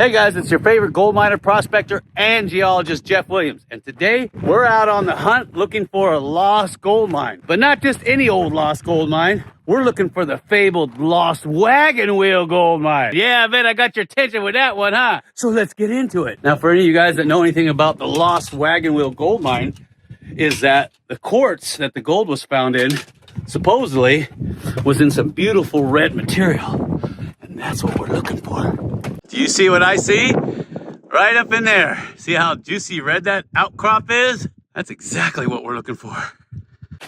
Hey guys, it's your favorite gold miner, prospector, and geologist, Jeff Williams. And today we're out on the hunt looking for a lost gold mine. But not just any old lost gold mine. We're looking for the fabled lost Wagon Wheel Gold Mine. Yeah, I bet I got your attention with that one, huh? So let's get into it. Now, for any of you guys that know anything about the lost Wagon Wheel Gold Mine, is that the quartz that the gold was found in, supposedly, was in some beautiful red material. And that's what we're looking for. Do you see what I see? Right up in there. See how juicy red that outcrop is? That's exactly what we're looking for.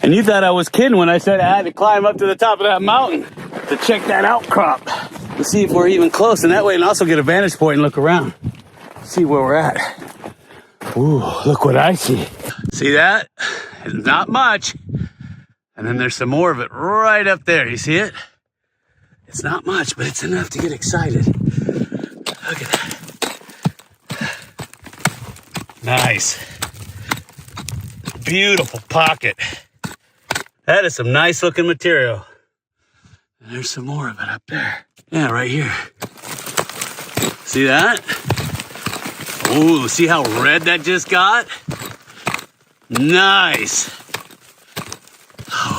And you thought I was kidding when I said I had to climb up to the top of that mountain to check that outcrop to see if we're even close. And that way, and also get a vantage point and look around. See where we're at. Ooh, look what I see. See that? It's not much. And then there's some more of it right up there. You see it? It's not much, but it's enough to get excited. Look at that. Nice. Beautiful pocket. That is some nice looking material. And there's some more of it up there. Yeah, right here. See that? Ooh, see how red that just got? Nice.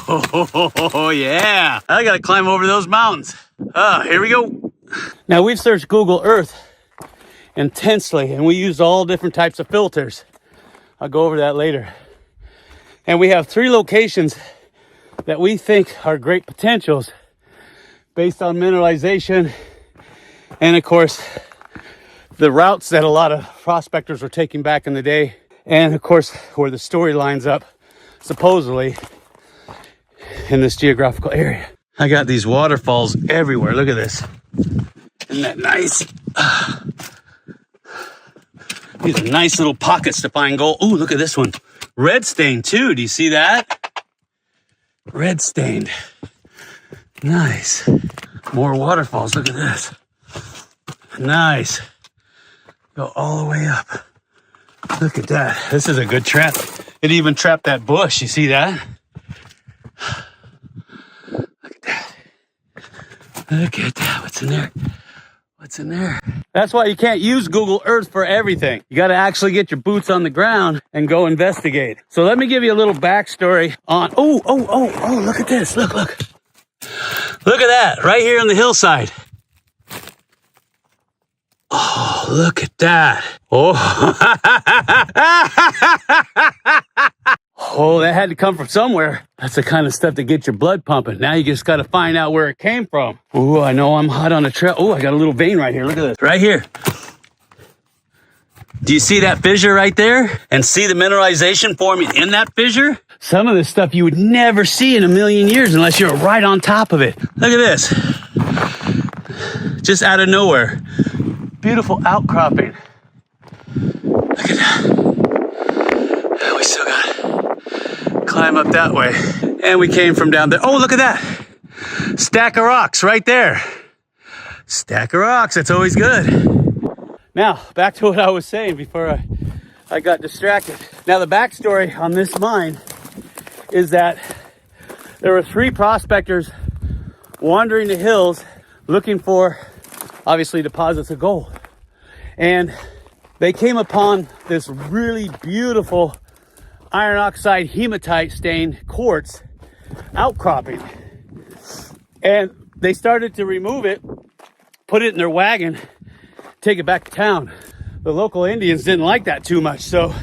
Oh, yeah. I gotta climb over those mountains. Here we go. Now, we've searched Google Earth intensely, and we used all different types of filters. I'll go over that later. And we have 3 locations that we think are great potentials based on mineralization and, of course, the routes that a lot of prospectors were taking back in the day, and, of course, where the story lines up, supposedly, in this geographical area. I got these waterfalls everywhere. Look at this. Isn't that nice? These are nice little pockets to find gold. Ooh, look at this one. Red stained too. Do you see that? Red stained. Nice. More waterfalls. Look at this. Nice. Go all the way up. Look at that. This is a good trap. It even trapped that bush. You see that? Look at that. Look at that. What's in there? What's in there? That's why you can't use Google Earth for everything. You got to actually get your boots on the ground and go investigate. So let me give you a little backstory on, oh, look at this. Look. Look at that, right here on the hillside. Oh, look at that. Oh, oh, that had to come from somewhere. That's the kind of stuff that gets your blood pumping. Now you just got to find out where it came from. Ooh, I know I'm hot on the trail. Oh, I got a little vein right here. Look at this. Right here. Do you see that fissure right there? And see the mineralization forming in that fissure? Some of this stuff you would never see in a million years unless you're right on top of it. Look at this. Just out of nowhere. Beautiful outcropping. Look at that. We still got to climb up that way. And we came from down there. Oh, look at that. Stack of rocks right there. Stack of rocks. That's always good. Now, back to what I was saying before I got distracted. Now, the backstory on this mine is that there were 3 prospectors wandering the hills looking for, obviously, deposits of gold. And they came upon this really beautiful iron oxide hematite stained quartz outcropping. And they started to remove it, put it in their wagon, take it back to town. The local Indians didn't like that too much, so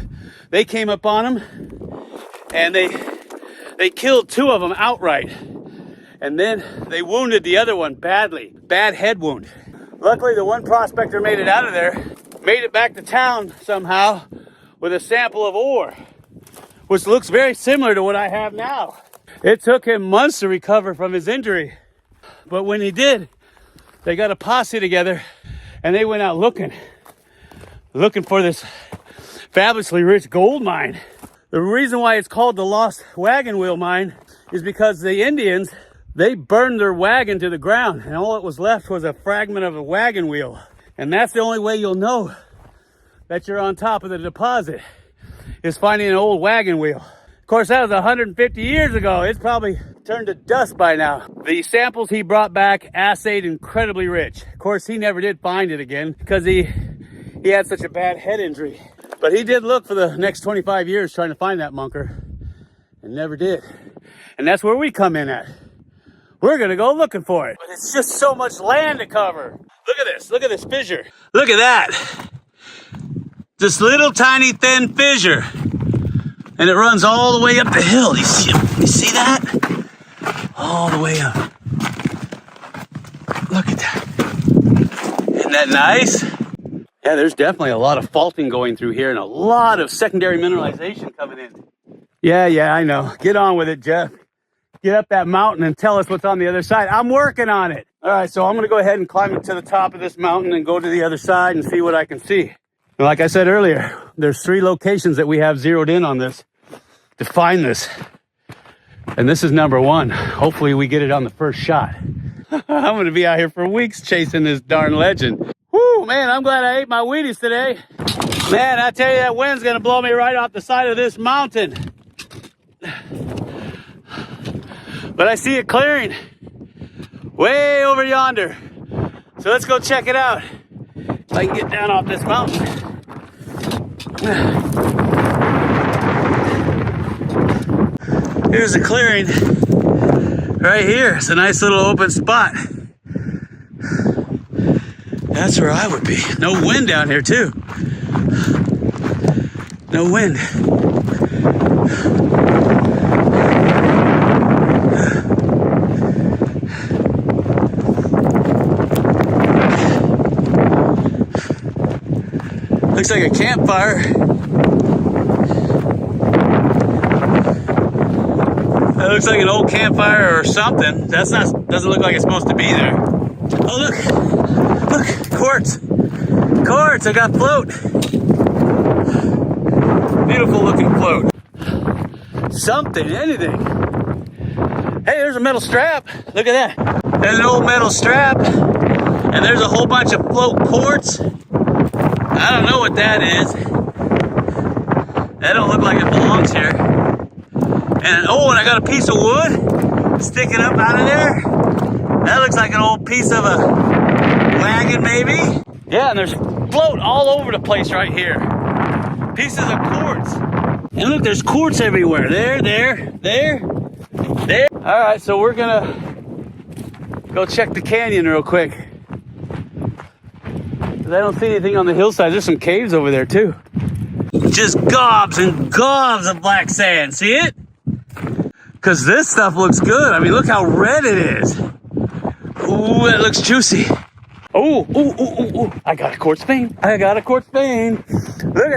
they came up on them and they killed 2 of them outright. And then they wounded the other one badly, bad head wound. Luckily, the one prospector made it out of there, made it back to town somehow with a sample of ore, which looks very similar to what I have now. It took him months to recover from his injury. But when he did, they got a posse together and they went out looking for this fabulously rich gold mine. The reason why it's called the Lost Wagon Wheel Mine is because the Indians, they burned their wagon to the ground and all that was left was a fragment of a wagon wheel. And that's the only way you'll know that you're on top of the deposit, is finding an old wagon wheel. Of course, that was 150 years ago. It's probably turned to dust by now. The samples he brought back assayed incredibly rich. Of course, he never did find it again because he had such a bad head injury. But he did look for the next 25 years trying to find that munker and never did. And that's where we come in at. We're gonna go looking for it. But it's just so much land to cover. Look at this fissure. Look at that. This little tiny thin fissure. And it runs all the way up the hill. You see that? All the way up. Look at that. Isn't that nice? Yeah, there's definitely a lot of faulting going through here and a lot of secondary mineralization coming in. Yeah, I know. Get on with it, Jeff. Get up that mountain and tell us what's on the other side. I'm working on it. All right, so I'm going to go ahead and climb up to the top of this mountain and go to the other side and see what I can see. And like I said earlier, there's 3 locations that we have zeroed in on this to find this. And this is number 1. Hopefully we get it on the first shot. I'm going to be out here for weeks chasing this darn legend. Whoo, man, I'm glad I ate my Wheaties today. Man, I tell you, that wind's going to blow me right off the side of this mountain. But I see it clearing way over yonder. So let's go check it out. If I can get down off this mountain. Here's the clearing right here. It's a nice little open spot. That's where I would be. No wind down here too. No wind. Looks like a campfire. That looks like an old campfire or something. Doesn't look like it's supposed to be there. Oh, look, quartz. Quartz, I got float. Beautiful looking float. Something, anything. Hey, there's a metal strap. Look at that. There's an old metal strap. And there's a whole bunch of float quartz. I don't know what that is. That don't look like it belongs here. And oh, and I got a piece of wood sticking up out of there. That looks like an old piece of a wagon, maybe. Yeah, and there's float all over the place right here. Pieces of quartz. And look, there's quartz everywhere. There. All right, so we're gonna go check the canyon real quick. I don't see anything on the hillside. There's some caves over there too. Just gobs and gobs of black sand. See it? Because this stuff looks good. I mean, look how red it is. Ooh, that looks juicy. Ooh. I got a quartz vein. Look at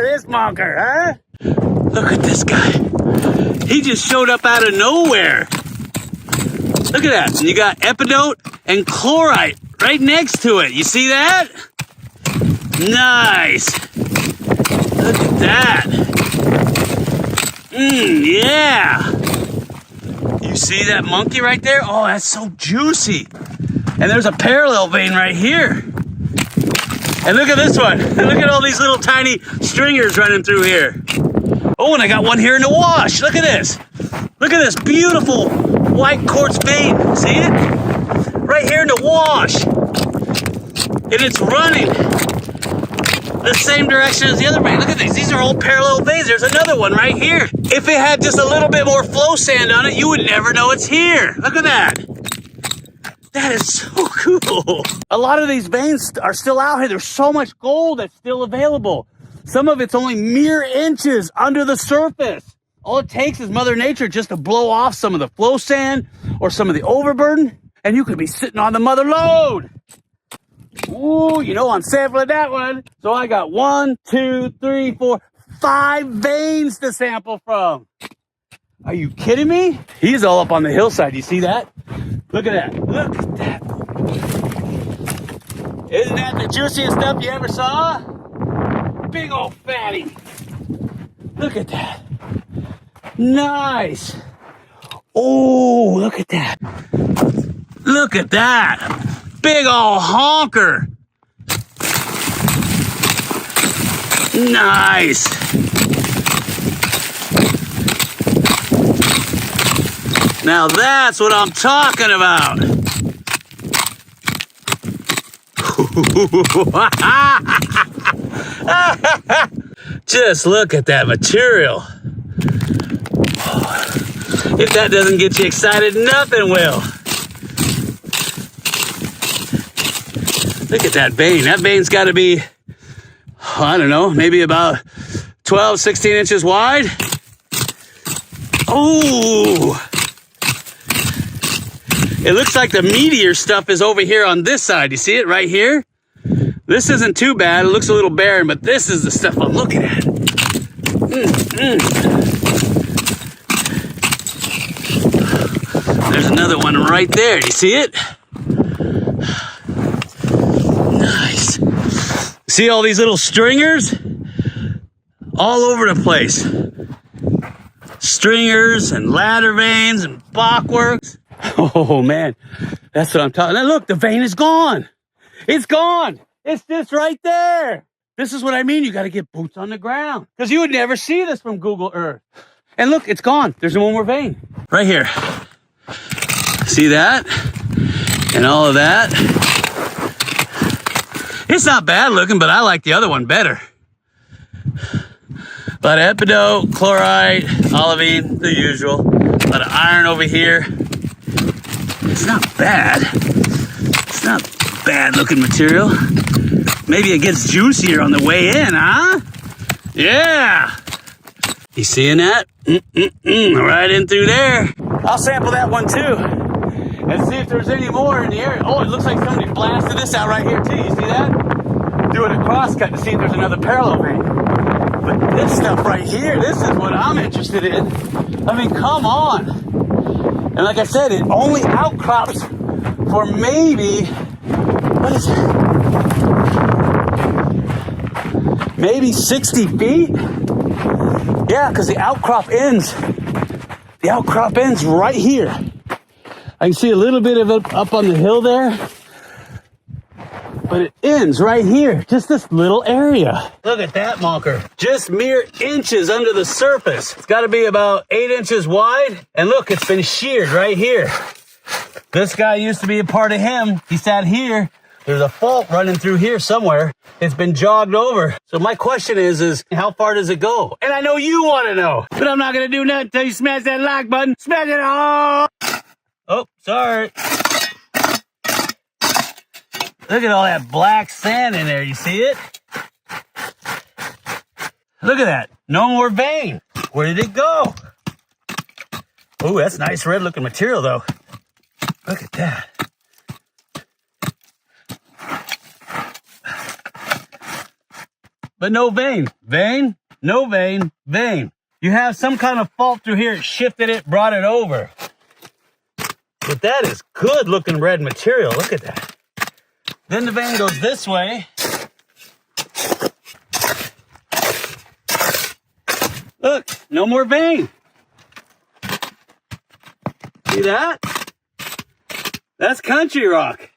this monker, huh? Look at this guy. He just showed up out of nowhere. Look at that. And you got epidote and chlorite right next to it. You see that? Nice. Look at that. Yeah. You see that monkey right there? Oh, that's so juicy. And there's a parallel vein right here. And look at this one. Look at all these little tiny stringers running through here. Oh, and I got one here in the wash. Look at this. Look at this beautiful white quartz vein. See it? Right here in the wash. And it's running the same direction as the other vein. Look at these. These are all parallel veins. There's another one right here. If it had just a little bit more flow sand on it, you would never know it's here. Look at that. That is so cool. A lot of these veins are still out here. There's so much gold that's still available. Some of it's only mere inches under the surface. All it takes is Mother Nature just to blow off some of the flow sand or some of the overburden, and you could be sitting on the mother lode. Ooh, you know I'm sampling that one. So I got 1, 2, 3, 4, 5 veins to sample from. Are you kidding me? He's all up on the hillside. You see that? Look at that. Look at that. Isn't that the juiciest stuff you ever saw? Big old fatty. Look at that. Nice. Oh, look at that. Look at that. Big old honker. Nice. Now that's what I'm talking about. Just look at that material. If that doesn't get you excited, nothing will. Look at that vein. That vein's got to be, I don't know, maybe about 12, 16 inches wide. Oh! It looks like the meatier stuff is over here on this side. You see it right here? This isn't too bad. It looks a little barren, but this is the stuff I'm looking at. There's another one right there. You see it? Nice. See all these little stringers? All over the place. Stringers and ladder veins and blockworks. Oh man, that's what I'm talking about. Look, the vein is gone. It's gone. It's just right there. This is what I mean. You got to get boots on the ground because you would never see this from Google Earth. And look, it's gone. There's one more vein right here. See that? And all of that. It's not bad looking, but I like the other one better. A lot of epidote, chloride, olivine, the usual. A lot of iron over here. It's not bad. It's not bad looking material. Maybe it gets juicier on the way in, huh? Yeah. You seeing that? Right in through there. I'll sample that one too and see if there's any more in the area. Oh, it looks like somebody blasted this out right here too. You see that? Doing a cross cut to see if there's another parallel vein. But this stuff right here, this is what I'm interested in. I mean, come on. And like I said, it only outcrops for maybe, what is it? Maybe 60 feet? Yeah, because the outcrop ends right here. I can see a little bit of it up on the hill there, but it ends right here, just this little area. Look at that monker, just mere inches under the surface. It's got to be about 8 inches wide, and look, it's been sheared right here. This guy used to be a part of him. He sat here. There's a fault running through here somewhere. It's been jogged over. So my question is how far does it go? And I know you want to know, but I'm not going to do nothing until you smash that like button. Smash it all. Oh, sorry. Look at all that black sand in there. You see it? Look at that. No more vein. Where did it go? Oh, that's nice red looking material though. Look at that. But no vein. Vein, no vein, vein. You have some kind of fault through here. It shifted it, brought it over. But that is good looking red material. Look at that. Then the vein goes this way. Look, no more vein. See that? That's country rock.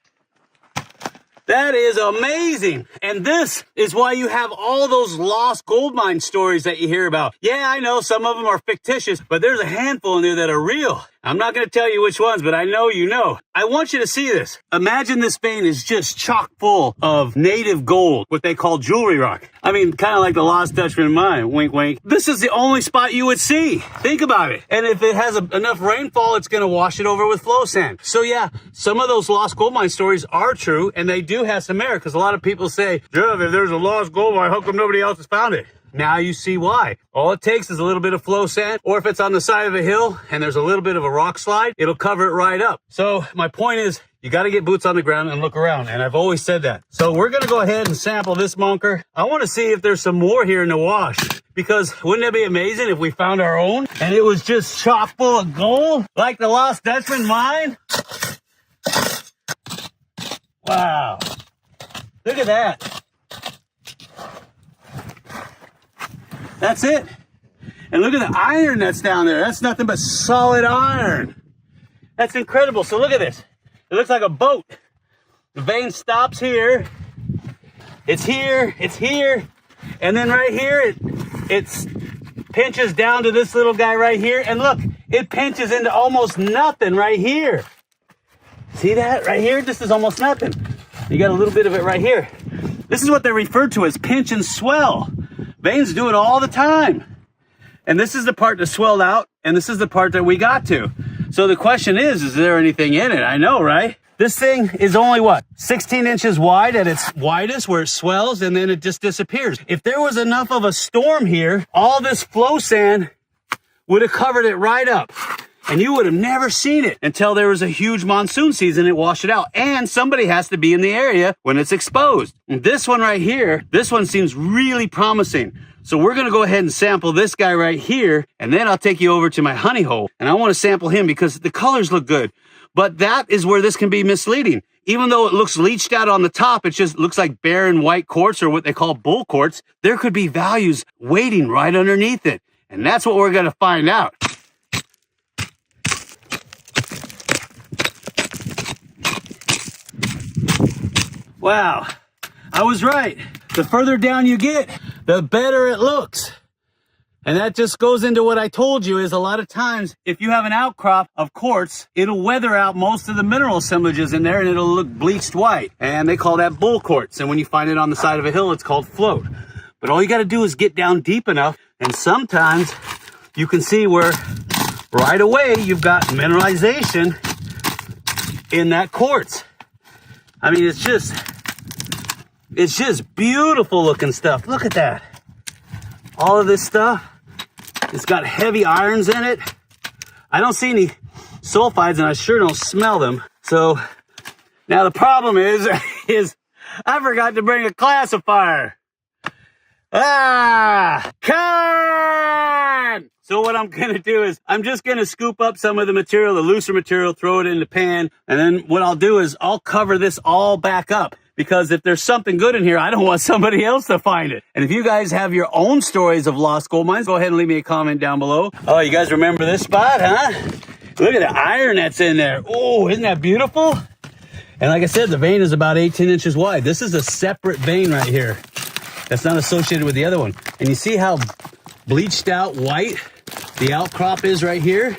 That is amazing. And this is why you have all those lost gold mine stories that you hear about. Yeah, I know some of them are fictitious, but there's a handful in there that are real. I'm not going to tell you which ones, but I know you know. I want you to see this. Imagine this vein is just chock full of native gold, what they call jewelry rock. I mean, kind of like the Lost Dutchman mine, wink, wink. This is the only spot you would see. Think about it. And if it has enough rainfall, it's going to wash it over with flow sand. So yeah, some of those lost gold mine stories are true, and they do have some merit, because a lot of people say, Jeff, if there's a lost gold mine, how come nobody else has found it? Now you see why. All it takes is a little bit of flow sand, or if it's on the side of a hill and there's a little bit of a rock slide, it'll cover it right up. So my point is, you got to get boots on the ground and look around. And I've always said that. So we're going to go ahead and sample this monker. I want to see if there's some more here in the wash, because wouldn't that be amazing if we found our own and it was just chock full of gold like the Lost Dutchman mine? Wow. Look at that. That's it. And look at the iron that's down there. That's nothing but solid iron. That's incredible. So look at this. It looks like a boat. The vein stops here. It's here. It's here. And then right here, it pinches down to this little guy right here. And look, it pinches into almost nothing right here. See that right here? This is almost nothing. You got a little bit of it right here. This is what they refer to as pinch and swell. Veins do it all the time. And this is the part that swelled out, and this is the part that we got to. So the question is there anything in it? I know, right? This thing is only what? 16 inches wide at its widest where it swells, and then it just disappears. If there was enough of a storm here, all this flow sand would have covered it right up. And you would have never seen it until there was a huge monsoon season. It washed it out. And somebody has to be in the area when it's exposed. And this one right here, this one seems really promising. So we're going to go ahead and sample this guy right here. And then I'll take you over to my honey hole. And I want to sample him because the colors look good. But that is where this can be misleading. Even though it looks leached out on the top, it just looks like barren white quartz or what they call bull quartz. There could be values waiting right underneath it. And that's what we're going to find out. Wow, I was right. The further down you get, the better it looks. And that just goes into what I told you is a lot of times, if you have an outcrop of quartz, it'll weather out most of the mineral assemblages in there and it'll look bleached white. And they call that bull quartz. And when you find it on the side of a hill, it's called float. But all you got to do is get down deep enough. And sometimes you can see where right away you've got mineralization in that quartz. I mean, it's just beautiful looking stuff. Look at that. All of this stuff, it's got heavy irons in it. I don't see any sulfides and I sure don't smell them. So now the problem is I forgot to bring a classifier. Con! So what I'm going to do is I'm just going to scoop up some of the material, the looser material, throw it in the pan. And then what I'll do is I'll cover this all back up. Because if there's something good in here, I don't want somebody else to find it. And if you guys have your own stories of lost gold mines, go ahead and leave me a comment down below. Oh, you guys remember this spot, huh? Look at the iron that's in there. Oh, isn't that beautiful? And like I said, the vein is about 18 inches wide. This is a separate vein right here. That's not associated with the other one. And you see how bleached out white the outcrop is right here?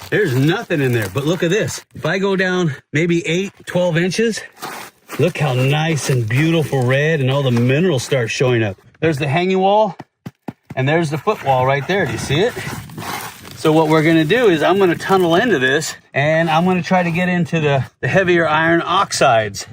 There's nothing in there, but look at this. If I go down maybe 8, 12 inches, look how nice and beautiful red and all the minerals start showing up. There's the hanging wall and there's the footwall right there. Do you see it? So what we're going to do is I'm going to tunnel into this and I'm going to try to get into the heavier iron oxides,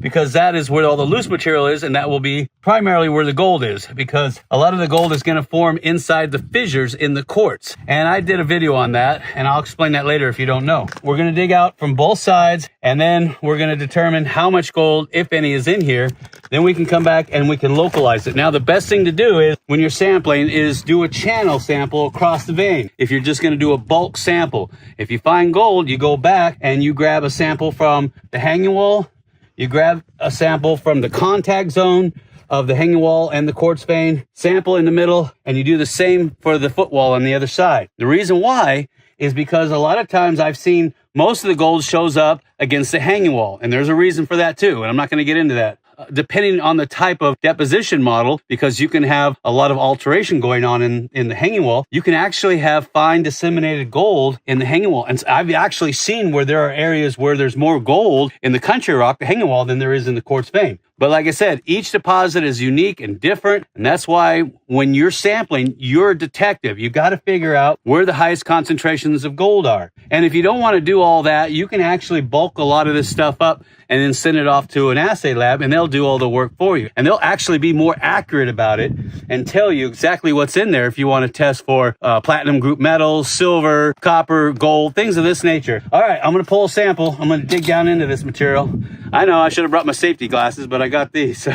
because that is where all the loose material is, and that will be primarily where the gold is, because a lot of the gold is going to form inside the fissures in the quartz. And I did a video on that, and I'll explain that later if you don't know. We're going to dig out from both sides, and then we're going to determine how much gold, if any, is in here. Then we can come back and we can localize it. Now, the best thing to do is, when you're sampling, is do a channel sample across the vein. If you're just going to do a bulk sample. If you find gold, you go back and you grab a sample from the hanging wall. You grab a sample from the contact zone of the hanging wall and the quartz vein, sample in the middle, and you do the same for the footwall on the other side. The reason why is because a lot of times I've seen most of the gold shows up against the hanging wall, and there's a reason for that too, and I'm not going to get into that. Depending on the type of deposition model, because you can have a lot of alteration going on in the hanging wall, you can actually have fine disseminated gold in the hanging wall. And I've actually seen where there are areas where there's more gold in the country rock, the hanging wall, than there is in the quartz vein. But like I said, each deposit is unique and different. And that's why when you're sampling, you're a detective. You got to figure out where the highest concentrations of gold are. And if you don't want to do all that, you can actually bulk a lot of this stuff up and then send it off to an assay lab, and they'll do all the work for you. And they'll actually be more accurate about it and tell you exactly what's in there if you want to test for platinum group metals, silver, copper, gold, things of this nature. All right, I'm going to pull a sample. I'm going to dig down into this material. I know I should have brought my safety glasses, but I got these, so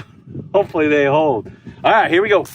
hopefully they hold. All right, here we go.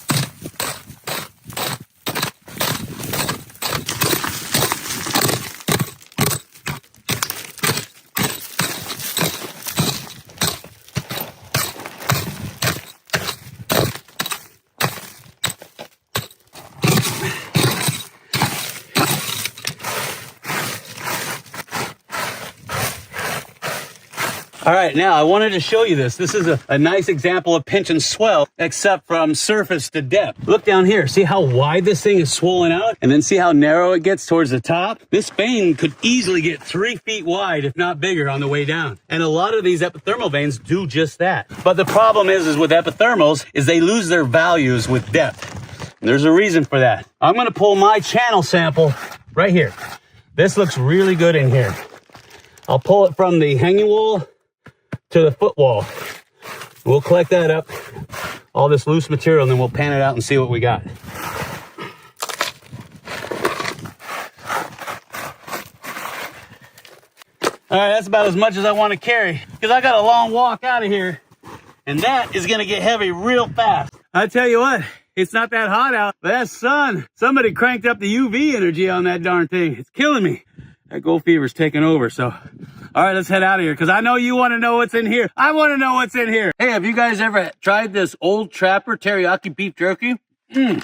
All right, now I wanted to show you this. This is a nice example of pinch and swell, except from surface to depth. Look down here. See how wide this thing is swollen out? And then see how narrow it gets towards the top? This vein could easily get 3 feet wide, if not bigger, on the way down. And a lot of these epithermal veins do just that. But the problem is with epithermals is they lose their values with depth. And there's a reason for that. I'm gonna pull my channel sample right here. This looks really good in here. I'll pull it from the hanging wall to the footwall. We'll collect that up, all this loose material, and then we'll pan it out and see what we got. All right, that's about as much as I want to carry because I got a long walk out of here, and that is going to get heavy real fast. I tell you what, it's not that hot out, but that sun, somebody cranked up the UV energy on that darn thing. It's killing me. That gold fever's taking over, so. All right, let's head out of here because I know you want to know what's in here. I want to know what's in here. Hey, have you guys ever tried this Old Trapper teriyaki beef jerky? Man,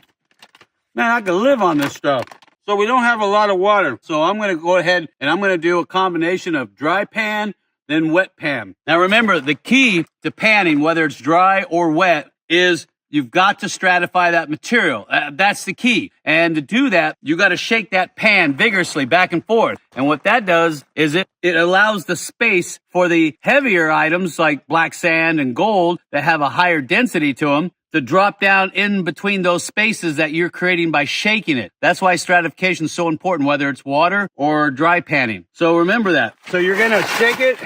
I could live on this stuff. So we don't have a lot of water. So I'm going to go ahead and I'm going to do a combination of dry pan, then wet pan. Now remember, the key to panning, whether it's dry or wet, is you've got to stratify that material. That's the key. And to do that, you got to shake that pan vigorously back and forth. And what that does is it allows the space for the heavier items like black sand and gold that have a higher density to them to drop down in between those spaces that you're creating by shaking it. That's why stratification is so important, whether it's water or dry panning. So remember that. So you're going to shake it.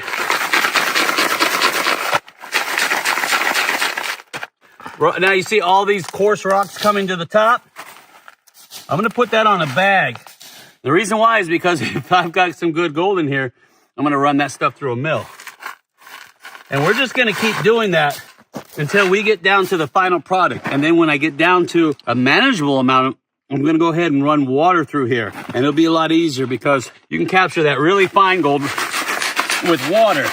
Now you see all these coarse rocks coming to the top? I'm going to put that on a bag. The reason why is because if I've got some good gold in here, I'm going to run that stuff through a mill. And we're just going to keep doing that until we get down to the final product. And then when I get down to a manageable amount, I'm going to go ahead and run water through here. And it'll be a lot easier because you can capture that really fine gold with water.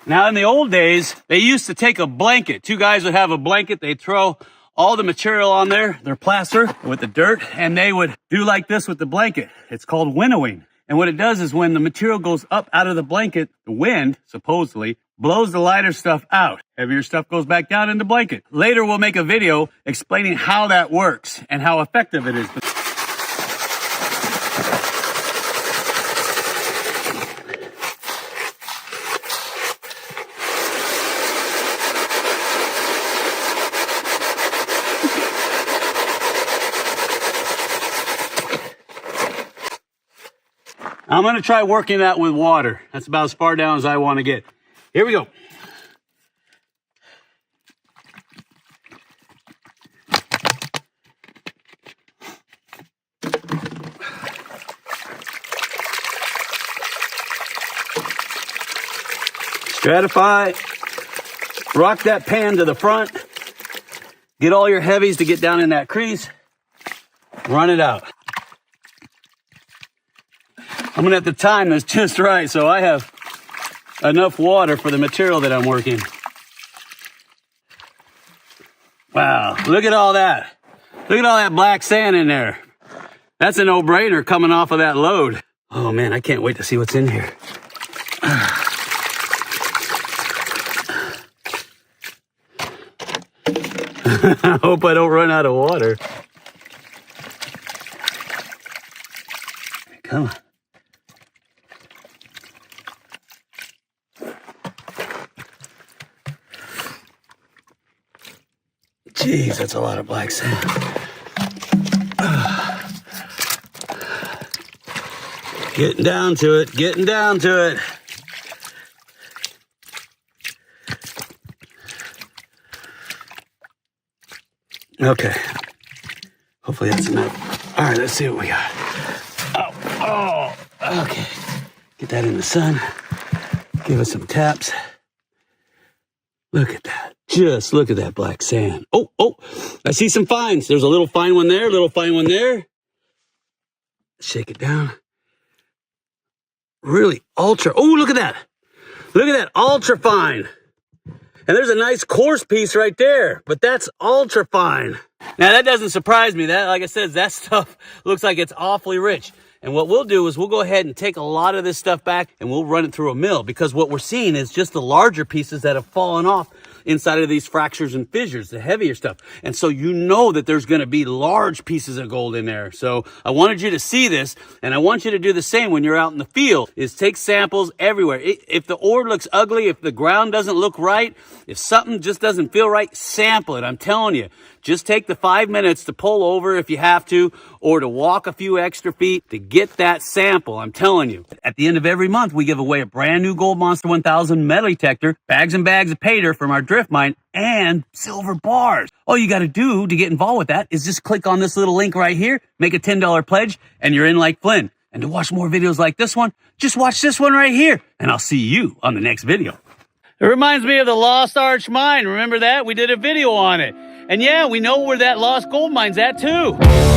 Now, in the old days, they used to take a blanket. Two guys would have a blanket. They'd throw all the material on there, their plaster with the dirt, and they would do like this with the blanket. It's called winnowing. And what it does is when the material goes up out of the blanket, the wind, supposedly, blows the lighter stuff out. Heavier stuff goes back down in the blanket. Later, we'll make a video explaining how that works and how effective it is. I'm going to try working that with water. That's about as far down as I want to get. Here we go. Stratify. Rock that pan to the front. Get all your heavies to get down in that crease. Run it out. I'm going to have to time this just right so I have enough water for the material that I'm working. Wow, look at all that. Look at all that black sand in there. That's a no-brainer coming off of that load. Oh man, I can't wait to see what's in here. I hope I don't run out of water. Come on. Jeez, that's a lot of black sand. Getting down to it, getting down to it. Okay. Hopefully that's enough. All right, let's see what we got. Oh, okay. Get that in the sun. Give us some taps. Look at that. Just look at that black sand. Oh, I see some fines. There's a little fine one there, little fine one there. Shake it down. really ultra. Oh, look at that. Look at that, ultra fine. And there's a nice coarse piece right there, but that's ultra fine. Now that doesn't surprise me. That, like I said, that stuff looks like it's awfully rich. And what we'll do is we'll go ahead and take a lot of this stuff back and we'll run it through a mill, because what we're seeing is just the larger pieces that have fallen off inside of these fractures and fissures, the heavier stuff. And so you know that there's going to be large pieces of gold in there. So I wanted you to see this, and I want you to do the same when you're out in the field, is take samples everywhere. If the ore looks ugly, if the ground doesn't look right, if something just doesn't feel right, sample it. I'm telling you, just take the 5 minutes to pull over if you have to, or to walk a few extra feet to get that sample. I'm telling you. At the end of every month, we give away a brand new Gold Monster 1000 metal detector, bags and bags of pay dirt from our drift mine, and silver bars. All you got to do to get involved with that is just click on this little link right here, make a $10 pledge, and you're in like Flynn. And to watch more videos like this one, just watch this one right here, and I'll see you on the next video. It reminds me of the Lost Arch Mine. Remember that? We did a video on it. And yeah, we know where that lost gold mine's at too.